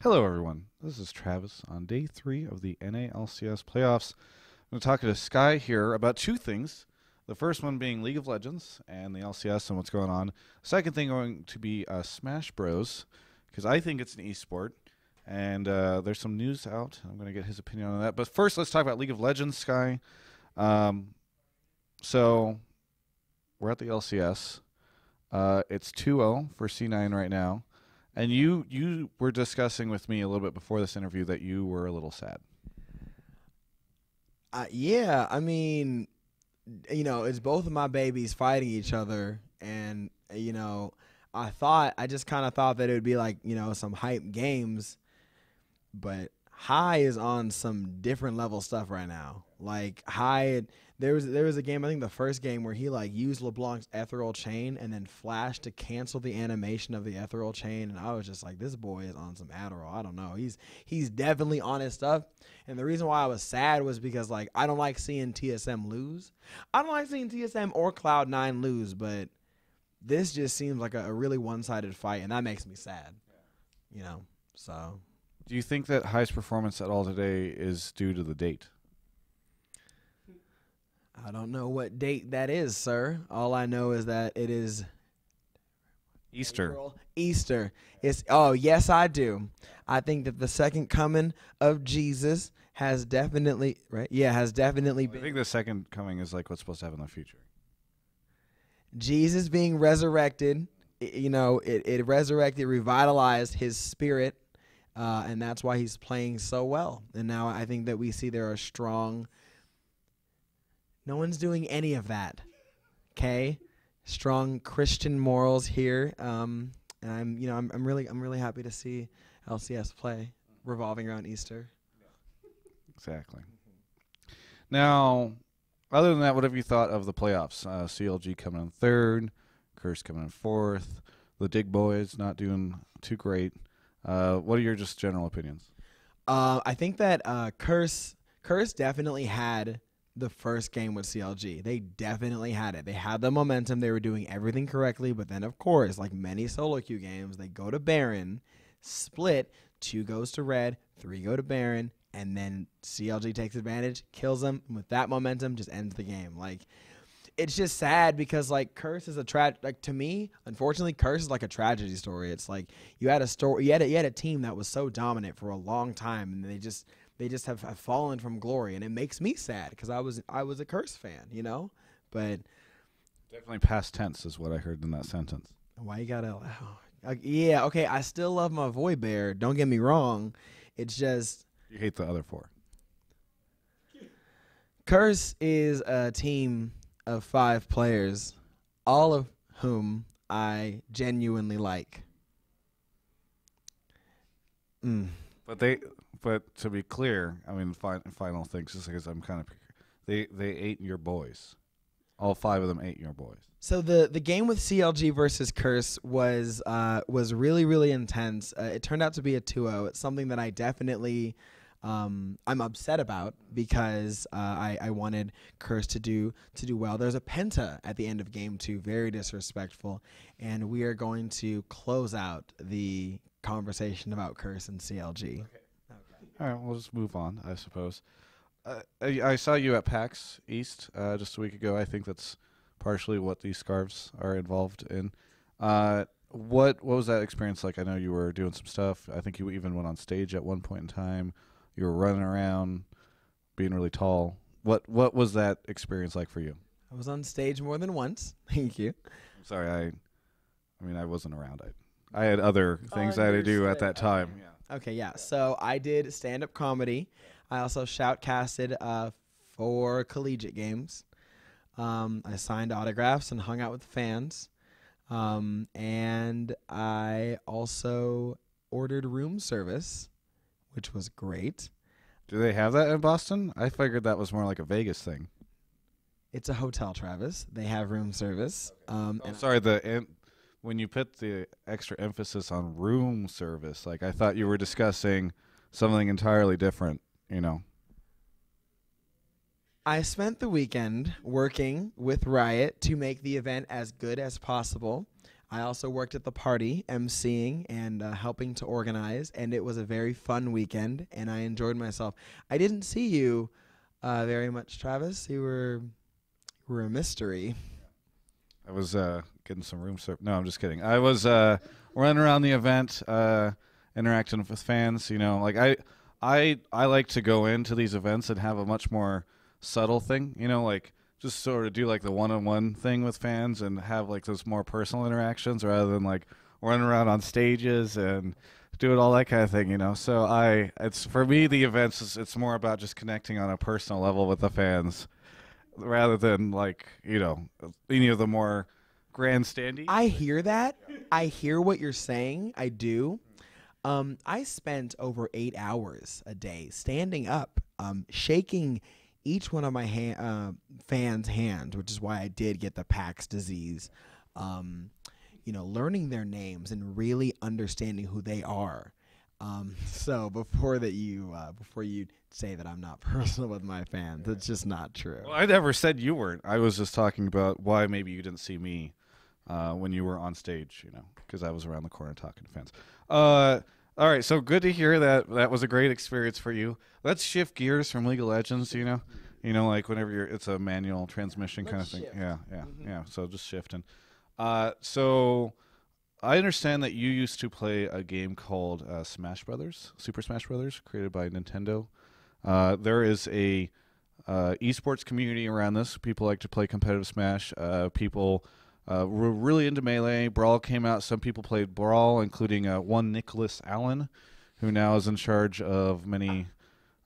Hello, everyone. This is Travis on day 3 of the LCS Playoffs. I'm going to talk to Skye here about two things. The first one being League of Legends and the LCS and what's going on. Second thing going to be Smash Bros, because I think it's an esport, and there's some news out. I'm going to get his opinion on that. But first, let's talk about League of Legends, Skye. So we're at the LCS. It's 2-0 for C9 right now. And you were discussing with me a little bit before this interview that you were a little sad. Yeah, I mean, it's both of my babies fighting each other, and I just kind of thought that it would be like some hype games, but High is on some different level stuff right now. Like High, there was a game, I think the first game, where he like used LeBlanc's ethereal chain and then flashed to cancel the animation of the ethereal chain, and I was just like, this boy is on some Adderall. I don't know. He's definitely on his stuff. And the reason why I was sad was because like I don't like seeing TSM lose. I don't like seeing TSM or Cloud9 lose, but this just seems like a really one-sided fight, and that makes me sad. So. Do you think that High's performance at all today is due to the date? I don't know what date that is, sir. All I know is that it is Easter. Easter. Yes, I do. I think that the second coming of Jesus has definitely has definitely I been think the second coming is like what's supposed to happen in the future. Jesus being resurrected. It resurrected, revitalized his spirit, and that's why he's playing so well. And now I think that we see there are strong. No one's doing any of that. Okay, strong Christian morals here. And I'm really happy to see LCS play revolving around Easter. Exactly. Now, other than that, what have you thought of the playoffs? CLG coming in third, Curse coming in fourth, the Dig Boys not doing too great. What are your just general opinions? I think that Curse definitely had the first game with CLG. They definitely had it. They had the momentum. They were doing everything correctly. But then, of course, like many solo queue games, they go to Baron, split, 2 goes to red, 3 go to Baron, and then CLG takes advantage, kills them, and with that momentum, just ends the game. Like, it's just sad because like Curse is to me, unfortunately, Curse is like a tragedy story. It's like you had a team that was so dominant for a long time, and they just have fallen from glory, and it makes me sad because I was a Curse fan, But Definitely past tense is what I heard in that sentence. why you gotta? Yeah, okay. I still love my Void Bear. Don't get me wrong. It's just You hate the other 4. Curse is a team of 5 players, all of whom I genuinely like. But to be clear, I mean, final things, just because I'm kind of, they ate your boys. All 5 of them ate your boys. So the game with CLG versus Curse was really, really intense. It turned out to be a 2-0. It's something that I definitely I'm upset about because I wanted Curse to do well. There's a penta at the end of game 2, very disrespectful, and we are going to close out the conversation about Curse and CLG. Okay. All right, we'll just move on, I suppose. I saw you at PAX East just a week ago. I think that's partially what these scarves are involved in. What was that experience like? I know you were doing some stuff. I think you even went on stage at one point in time. You were running around, being really tall. What was that experience like for you? I was on stage more than once. Thank you. I'm sorry, I wasn't around. I had other things I had to do at that time. Okay. Okay, yeah. So I did stand-up comedy. I also shoutcasted for collegiate games. I signed autographs and hung out with fans. And I also ordered room service, which was great. Do they have that in Boston? I figured that was more like a Vegas thing. It's a hotel, Travis. They have room service. I'm sorry, when you put the extra emphasis on room service, like I thought you were discussing something entirely different, I spent the weekend working with Riot to make the event as good as possible. I also worked at the party, emceeing and helping to organize, and it was a very fun weekend, and I enjoyed myself. I didn't see you very much, Travis. You were a mystery. I was getting some room service. No, I'm just kidding. I was running around the event, interacting with fans. Like I like to go into these events and have a much more subtle thing. Like just sort of do like the one-on-one thing with fans and have like those more personal interactions rather than like running around on stages and doing all that kind of thing. So it's for me the events it's more about just connecting on a personal level with the fans rather than like any of the more grandstandy. I hear that. I hear what you're saying. I do. I spent over 8 hours a day standing up, shaking each one of my fans' hands, which is why I did get the PAX disease. Learning their names and really understanding who they are. So before you say that I'm not personal with my fans, it's just not true. Well, I never said you weren't. I was just talking about why maybe you didn't see me when you were on stage, because I was around the corner talking to fans. All right, so good to hear that was a great experience for you. Let's shift gears from League of Legends, like whenever it's a manual transmission kind of thing. Shift. Yeah. So just shifting. So I understand that you used to play a game called Smash Brothers, Super Smash Brothers, created by Nintendo. There is a esports community around this. People like to play competitive Smash. People were really into Melee. Brawl came out. Some people played Brawl, including one Nicholas Allen, who now is in charge of many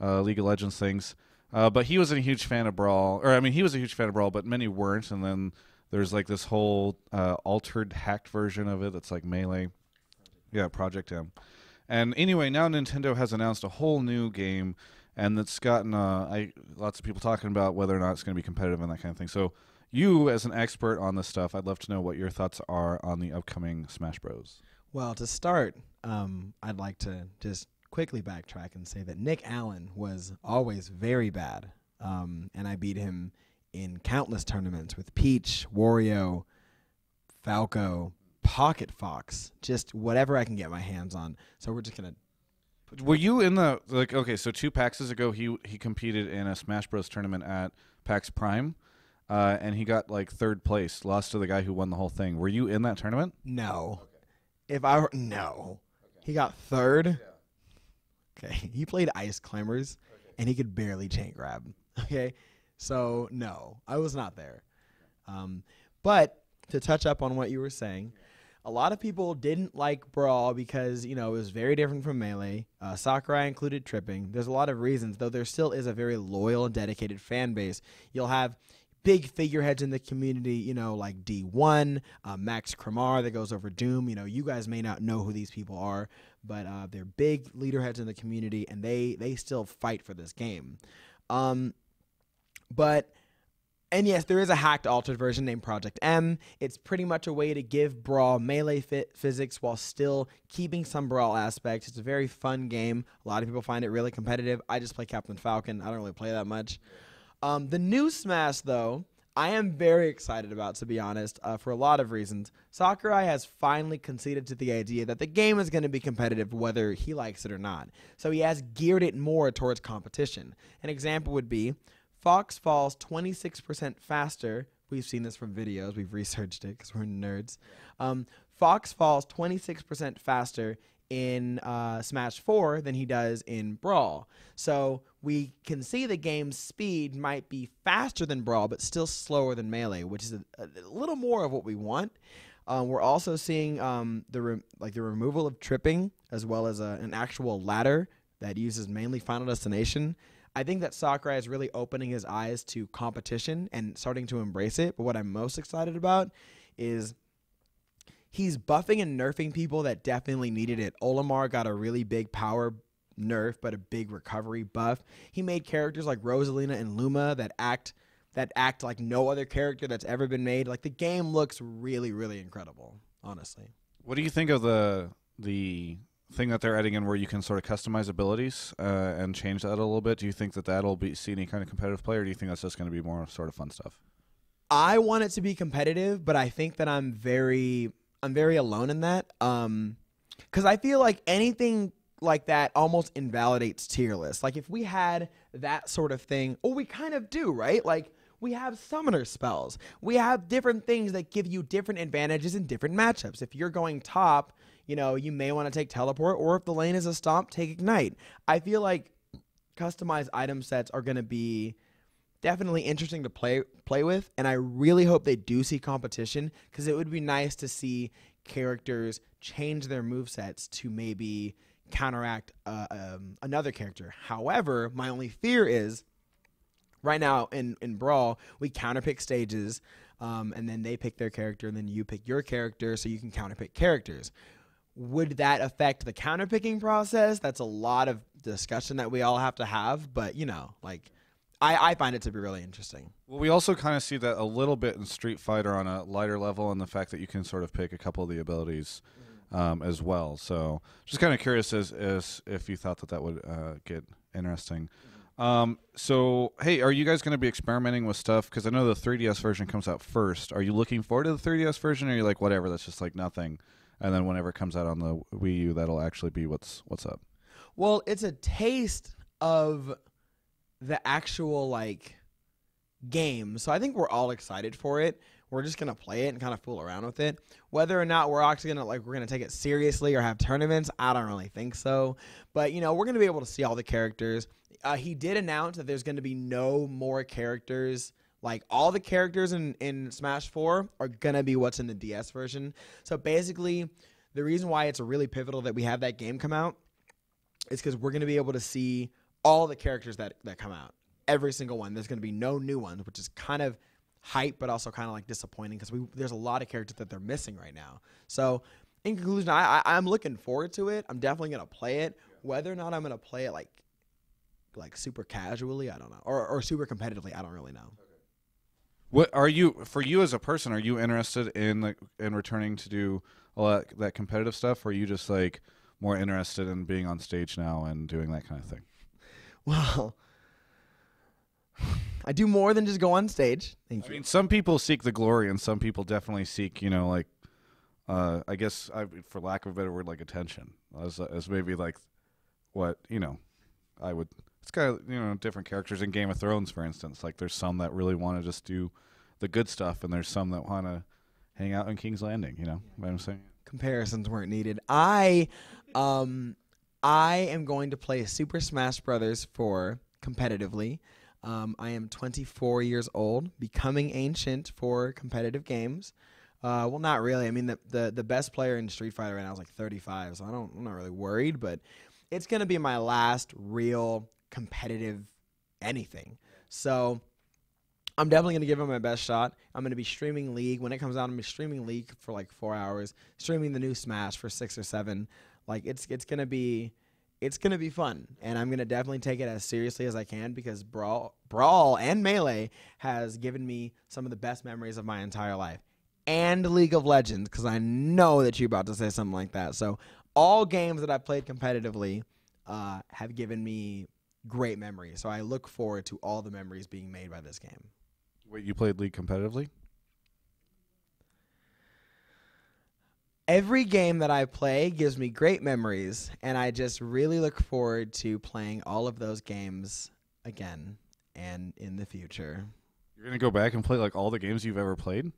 League of Legends things. But he wasn't a huge fan of Brawl. He was a huge fan of Brawl, but many weren't. And then there's like this whole altered, hacked version of it that's like Melee. Yeah, Project M. And anyway, now Nintendo has announced a whole new game, and it's gotten lots of people talking about whether or not it's going to be competitive and that kind of thing. So you, as an expert on this stuff, I'd love to know what your thoughts are on the upcoming Smash Bros. Well, to start, I'd like to just quickly backtrack and say that Nick Allen was always very bad, and I beat him in countless tournaments with Peach, Wario, Falco, Pocket Fox, just whatever I can get my hands on. So we're just gonna. Were you in the Okay, so 2 PAXs ago, he competed in a Smash Bros tournament at PAX Prime, and he got like 3rd place, lost to the guy who won the whole thing. Were you in that tournament? No. If I were no, he got 3rd. Okay, he played Ice Climbers, and he could barely chain grab. Okay, so no, I was not there. But to touch up on what you were saying. A lot of people didn't like Brawl because, it was very different from Melee. Sakurai included tripping. There's a lot of reasons, though there still is a very loyal and dedicated fan base. You'll have big figureheads in the community, like D1, Max Kramar that goes over Doom. You guys may not know who these people are, but they're big leaderheads in the community, and they still fight for this game. And yes, there is a hacked altered version named Project M. It's pretty much a way to give Brawl Melee physics while still keeping some Brawl aspects. It's a very fun game. A lot of people find it really competitive. I just play Captain Falcon. I don't really play that much. The new Smash, though, I am very excited about, to be honest, for a lot of reasons. Sakurai has finally conceded to the idea that the game is going to be competitive whether he likes it or not. So he has geared it more towards competition. An example would be Fox falls 26% faster. We've seen this from videos. We've researched it because we're nerds. Fox falls 26% faster in Smash 4 than he does in Brawl. So we can see the game's speed might be faster than Brawl, but still slower than Melee, which is a little more of what we want. We're also seeing the removal of tripping, as well as an actual ladder that uses mainly Final Destination. I think that Sakurai is really opening his eyes to competition and starting to embrace it. But what I'm most excited about is he's buffing and nerfing people that definitely needed it. Olimar got a really big power nerf, but a big recovery buff. He made characters like Rosalina and Luma that act like no other character that's ever been made. Like, the game looks really, really incredible, honestly. What do you think of the thing that they're adding in where you can sort of customize abilities and change that a little bit? Do you think that that'll see any kind of competitive play, or do you think that's just going to be more sort of fun stuff? I want it to be competitive, but I think that I'm very I'm very alone in that. Because I feel like anything like that almost invalidates tier lists. Like if we had that sort of thing, or we kind of do, right? Like we have summoner spells. We have different things that give you different advantages in different matchups. If you're going top, you know, you may want to take teleport, or if the lane is a stomp, take ignite. I feel like customized item sets are going to be definitely interesting to play with, and I really hope they do see competition, because it would be nice to see characters change their movesets to maybe counteract another character. However, my only fear is right now in Brawl, we counterpick stages, and then they pick their character, and then you pick your character, so you can counterpick characters. Would that affect the counterpicking process? That's a lot of discussion that we all have to have, but you know, like I find it to be really interesting. Well, we also kind of see that a little bit in Street Fighter on a lighter level, and the fact that you can sort of pick a couple of the abilities as well. So just kind of curious as if you thought that would get interesting. So, hey, are you guys going to be experimenting with stuff? Because I know the 3DS version comes out first. Are you looking forward to the 3DS version, or are you like, whatever, that's just like nothing? And then whenever it comes out on the Wii U, that'll actually be what's up. Well, it's a taste of the actual like game, so I think we're all excited for it. We're just gonna play it and kind of fool around with it. Whether or not we're actually gonna take it seriously or have tournaments, I don't really think so. But you know, we're gonna be able to see all the characters. He did announce that there's gonna be no more characters. Like all the characters in Smash 4 are gonna be what's in the DS version. So basically, the reason why it's really pivotal that we have that game come out is because we're gonna be able to see all the characters that come out. Every single one. There's gonna be no new ones, which is kind of hype, but also kind of like disappointing, because there's a lot of characters that they're missing right now. So in conclusion, I'm looking forward to it. I'm definitely gonna play it. Whether or not I'm gonna play it like super casually, I don't know, or super competitively, I don't really know. What are you, for you as a person, are you interested in returning to do all that competitive stuff, or are you just like more interested in being on stage now and doing that kind of thing? Well, I do more than just go on stage. Thank you. I mean, some people seek the glory, and some people definitely seek, you know, like, I guess, for lack of a better word, like attention, as maybe like what, you know, I would. It's kind of, you know, different characters in Game of Thrones, for instance. Like, there's some that really want to just do the good stuff, and there's some that want to hang out in King's Landing. You know what I'm saying? Comparisons weren't needed. I am going to play Super Smash Brothers 4 competitively. I am 24 years old, becoming ancient for competitive games. Well, not really. I mean, the best player in Street Fighter right now is like 35, so I'm not really worried. But it's gonna be my last real competitive anything. So I'm definitely going to give it my best shot. I'm going to be streaming League. When it comes out, I'm going to be streaming League for like 4 hours, streaming the new Smash for 6 or 7. Like it's going to be fun, and I'm going to definitely take it as seriously as I can, because Brawl and Melee has given me some of the best memories of my entire life. And League of Legends, because I know that you're about to say something like that. So all games that I've played competitively have given me great memories. So I look forward to all the memories being made by this game. Wait, you played League competitively? Every game that I play gives me great memories, and I just really look forward to playing all of those games again and in the future. You're going to go back and play like all the games you've ever played? Do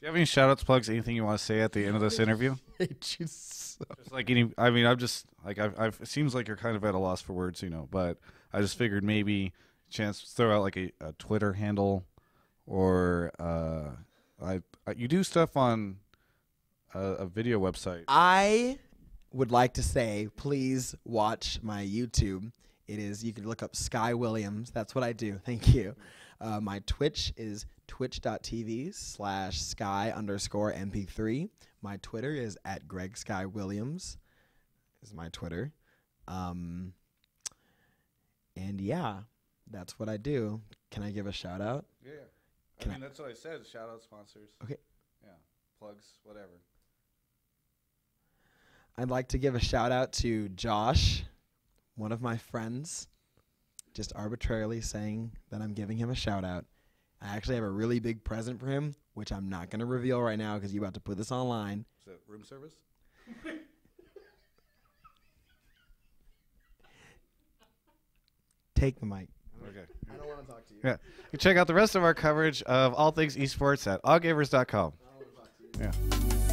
you have any shout-outs, plugs, anything you want to say at the end of this interview? Just like any, I mean, I'm just like, it seems like you're kind of at a loss for words, you know, but I just figured maybe chance to throw out like a Twitter handle, or you do stuff on a video website. I would like to say, please watch my YouTube. You can look up Skye Williams. That's what I do. Thank you. My Twitch is twitch.tv/Skye_MP3. My Twitter is at Greg Skye Williams. Is my Twitter. And yeah, that's what I do. Can I give a shout out? Yeah. I mean, that's what I said. Shout out sponsors. Okay. Yeah. Plugs, whatever. I'd like to give a shout out to Josh, one of my friends, just arbitrarily saying that I'm giving him a shout out. I actually have a really big present for him, which I'm not going to reveal right now because you're about to put this online. Is it room service? Take the mic. Okay. I don't want to talk to you. Yeah. You can check out the rest of our coverage of all things esports at allgamers.com. I don't want to talk to you. Yeah.